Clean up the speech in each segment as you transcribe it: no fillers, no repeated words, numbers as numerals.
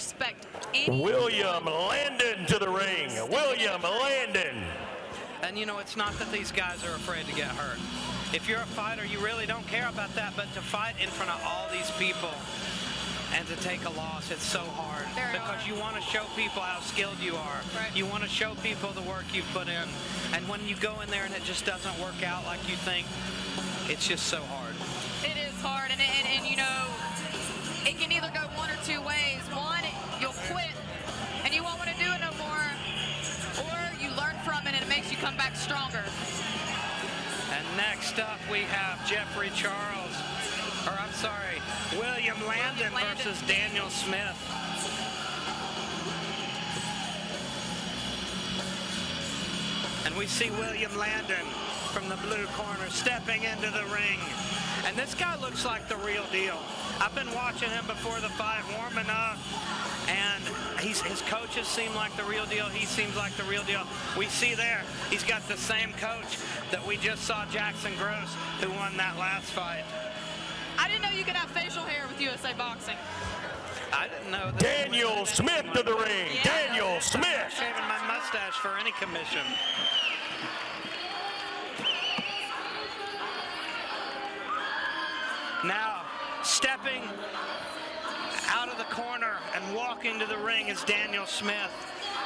respect any. William Landon to the ring. William Landon. And you know, it's not that these guys are afraid to get hurt. If you're a fighter, you really don't care about that, but to fight in front of all these people and to take a loss, it's so hard. Because you want to show people how skilled you are. Right. You want to show people the work you've put in. And when you go in there and it just doesn't work out like you think, it's just so hard. It is hard, and you know, it can either go one or two ways. One, you'll quit, and you won't want to do it no more, or you learn from it, and it makes you come back stronger. And next up, we have William Landon versus Daniel Smith. And we see William Landon from the blue corner stepping into the ring. And this guy looks like the real deal. I've been watching him before the fight, warming up, and his coaches seem like the real deal. He seems like the real deal. We see there, he's got the same coach that we just saw, Jackson Gross, who won that last fight. I didn't know you could have facial hair with USA Boxing. I didn't know that. Daniel Smith to the ring. Yeah. Daniel Smith. Shaving my mustache for any commission. Now, stepping out of the corner and walking to the ring is Daniel Smith.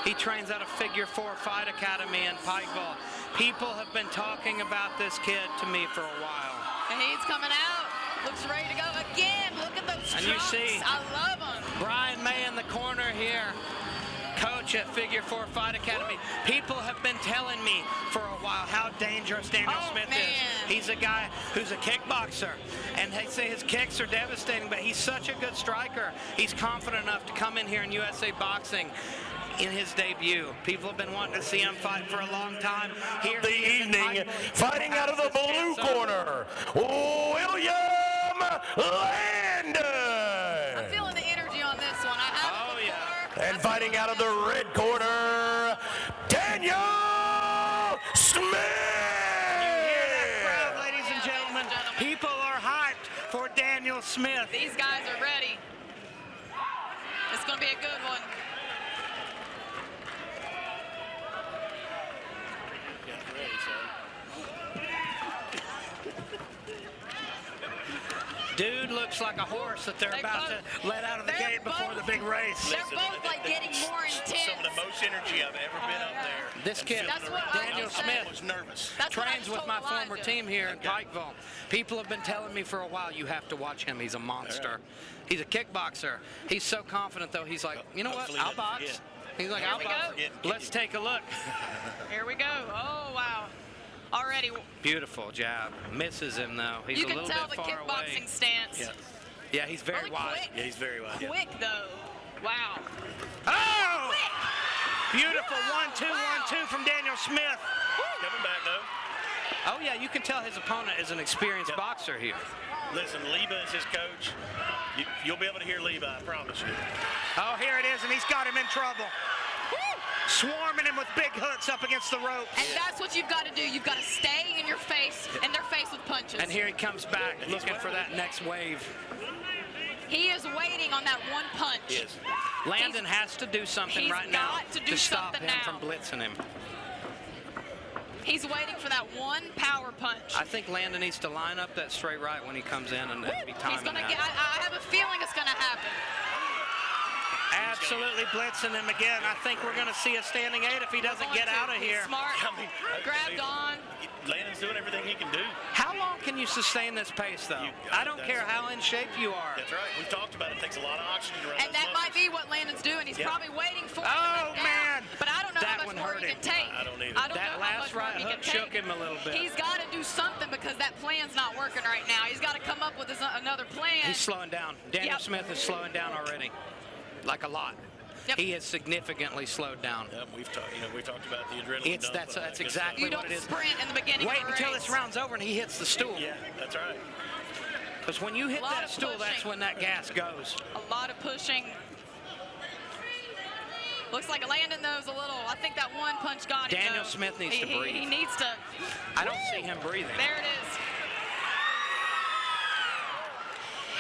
He trains at a Figure 4 Fight Academy in Pikeville. People have been talking about this kid to me for a while. And he's coming out. Looks ready to go again. Look at those And trunks. you see I love them. Brian May in the corner here, coach at Figure 4 Fight Academy. People have been telling me for a while how dangerous Daniel Smith is. He's a guy who's a kickboxer, and they say his kicks are devastating, but he's such a good striker. He's confident enough to come in here in USA Boxing in his debut. People have been wanting to see him fight for a long time. Here The evening, fighting out of the blue corner, William Landon. I'm feeling the energy on this one. I have it before. And fighting out of the red corner, Daniel Smith. You hear that crowd, ladies and gentlemen? People are hyped for Daniel Smith. These guys are ready. It's going to be a good one. Dude looks like a horse that they're about to let out of the gate before the big race. They're both like getting more intense. Some of the most energy I've ever been up there. This kid, Daniel Smith, was nervous. trains with my former team here in Pikeville. People have been telling me for a while, you have to watch him. He's a monster. He's a kickboxer. He's so confident, though. He's like, you know what? I'll box. He's like, I'll box. Let's take a look. Here we go. Oh, wow. Already. Beautiful jab. Misses him, though. He's a little bit far away. You can tell the kickboxing stance. Yeah, he's very Really wide. quick. Yeah, he's very wide. Quick, though. Wow. Oh! Quick. Beautiful 1-2, 1-2 from Daniel Smith. Coming back, though. Oh, yeah, you can tell his opponent is an experienced boxer here. Listen, Leba is his coach. You'll be able to hear Leba, I promise you. Oh, here it is, and he's got him in trouble. Swarming him with big hooks up against the ropes. And that's what you've got to do. You've got to stay in their face with punches. And here he comes back, looking for that next wave. He is waiting on that one punch. Yes. Landon has to do something right now to stop him now. from blitzing him. He's waiting for that one power punch. I think Landon needs to line up that straight right when he comes in and be timing He's gonna that. get. I have a feeling it's going to happen. Absolutely blitzing him again. I think we're going to see a standing 8 if he doesn't get out of here. Smart. Grabbed on. Landon's doing everything he can do. How long can you sustain this pace, though? I don't care how in shape you are. That's right. We've talked about it. It takes a lot of oxygen to run And that might be what Landon's doing. He's probably waiting for it to Oh, come down. man. But I don't know That how one much more hurt he him. can take. I don't either. I don't That know how last much more right he hook can shook take. him a little bit. He's got to do something because that plan's not working right now. He's got to come up with another plan. He's slowing down. Daniel Smith is slowing down already, like a lot. Yep. He has significantly slowed down. We've talked about the adrenaline. That's exactly You what don't it is. sprint in the beginning Wait of the until race. this round's over and he hits the stool. Yeah, that's right. Because when you hit lot that of stool, that's pushing. when that gas goes. A lot of pushing. Looks like Landon knows a little. I think that one punch got him. Daniel though. Smith needs to breathe. He needs to. I don't see him breathing. There it is.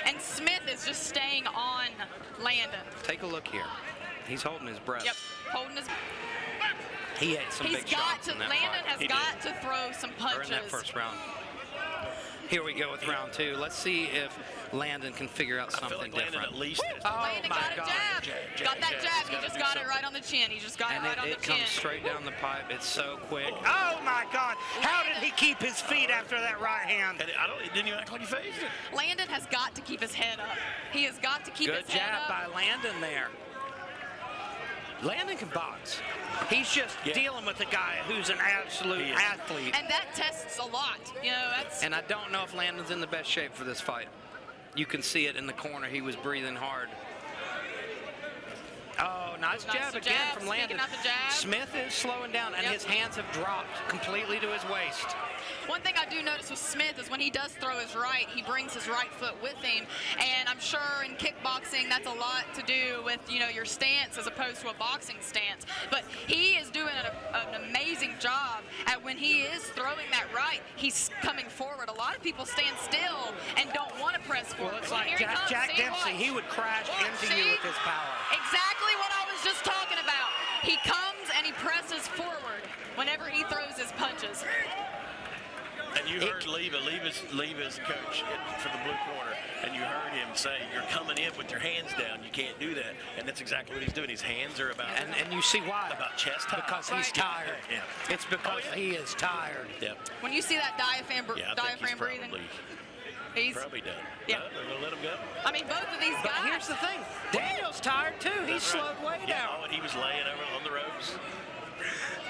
And and Smith is just staying on Landon. Take a look here. He's holding his breath. Yep, holding his. He ate some big shots in that Landon fight. has got to throw some punches. Or in that first round. Here we go with round 2. Let's see if Landon can figure out something I feel like different. Landon at least Landon got a jab. Got that jab. He just got it right on the chin. He just got it right on the chin. And it comes straight down the pipe. It's so quick. Oh my God! How did he keep his feet after that right hand? And it didn't even act like he phased it. Landon has got to keep his head up. He has got to keep his head up. Good jab by Landon there. Landon can box. He's just dealing with a guy who's an absolute athlete. And that tests a lot. You know, that's. And I don't know if Landon's in the best shape for this fight. You can see it in the corner. He was breathing hard. Oh, nice jab again from Landon. Smith is slowing down, and his hands have dropped completely to his waist. One thing I do notice with Smith is when he does throw his right, he brings his right foot with him. And I'm sure in kickboxing, that's a lot to do with, you know, your stance as opposed to a boxing stance. But he is doing an amazing job at when he is throwing that right, he's coming forward. A lot of people stand still and don't want to press forward. Well, it's like Jack Dempsey. He would crash into you with his power. Exactly what I was just talking about. He comes and he presses forward whenever he throws his punches. And you heard Leva's coach for the blue corner, and you heard him say, "You're coming in with your hands down. You can't do that." And that's exactly what he's doing. His hands are about. And you see why? About chest high. Because he's tired. Yeah. It's because he is tired. Yeah. When you see that diaphragm breathing, he's probably done. Yeah. They're gonna let him go. I mean, both of these guys. But here's the thing. Daniel's tired too. He's slowed way down. Oh, and he was laying over on the ropes.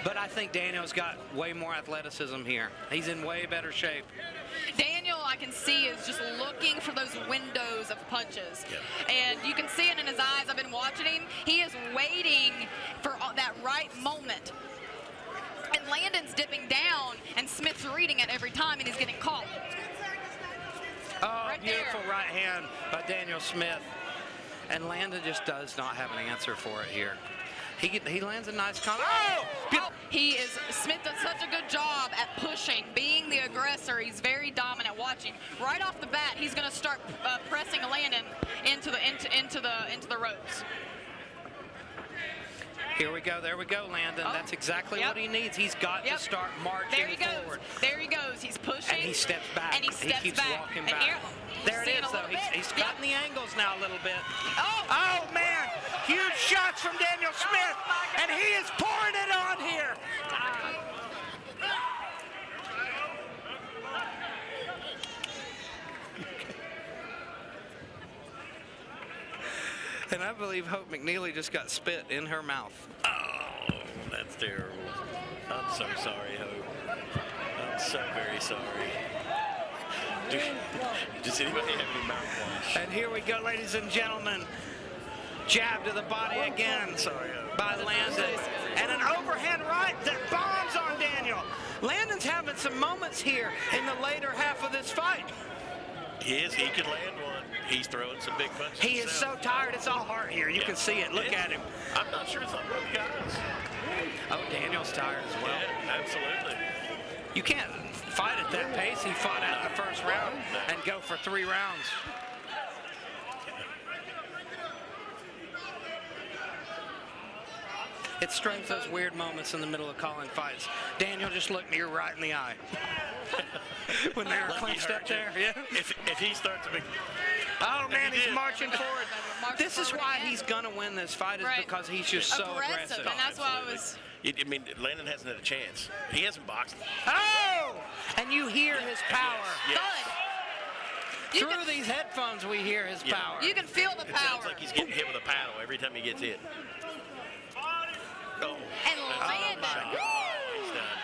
But I think Daniel's got way more athleticism here. He's in way better shape. Daniel, I can see, is just looking for those windows of punches. Yep. And you can see it in his eyes. I've been watching him. He is waiting for that right moment. And Landon's dipping down, and Smith's reading it every time, and he's getting caught. Oh, right beautiful there. right hand by Daniel Smith. And Landon just does not have an answer for it here. He lands a nice combo. Oh! Smith does such a good job at pushing, being the aggressor. He's very dominant. Watching right off the bat, he's going to start pressing Landon into the ropes. Here we go. There we go, Landon. Oh. That's exactly what he needs. He's got to start marching forward. There he goes. He's pushing. And he steps back. And he keeps walking back. There it is, though. He's cutting the angles now a little bit. Oh, man. Huge shots from Daniel Smith. And he is pouring it on here. And I believe Hope McNeely just got spit in her mouth. Oh, that's terrible. I'm so sorry, Hope. I'm so very sorry. Does anybody have any mouthwash? And here we go, ladies and gentlemen. Jab to the body again by Landon. And an overhand right that bombs on Daniel. Landon's having some moments here in the later half of this fight. He could land one. He's throwing some big punches. He is so tired. It's all heart here. You can see it. Look at him. I'm not sure it's on both guys. Oh, Daniel's tired as well. Yeah, absolutely. You can't fight at that pace. He fought out the first round and go for 3 rounds. It's strange, those weird moments in the middle of calling fights. Daniel just looked me right in the eye. When they were clinched up there. Yeah. If he starts a big... Oh, man, he's marching forward. This is why he's going to win this fight, is because he's just so aggressive. And that's why I was... I mean, Landon hasn't had a chance. He hasn't boxed. Oh! And you hear his power. Yes. Through these headphones, we hear his power. You can feel the power. It sounds like he's getting hit with a paddle every time he gets hit. Oh. And Landon. Oh, my God. He's done.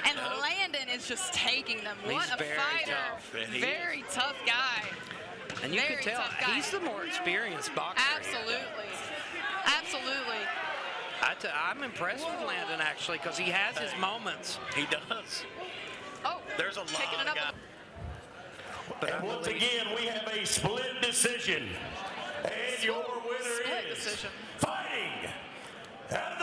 And Landon is just taking them. What a fighter. Very tough guy. And you can tell he's the more experienced boxer. Absolutely. Absolutely. I'm impressed with Landon, actually, because he has his moments. He does. Oh, there's a lot of guys. And once again, we have a split decision. And your winner is fighting out of the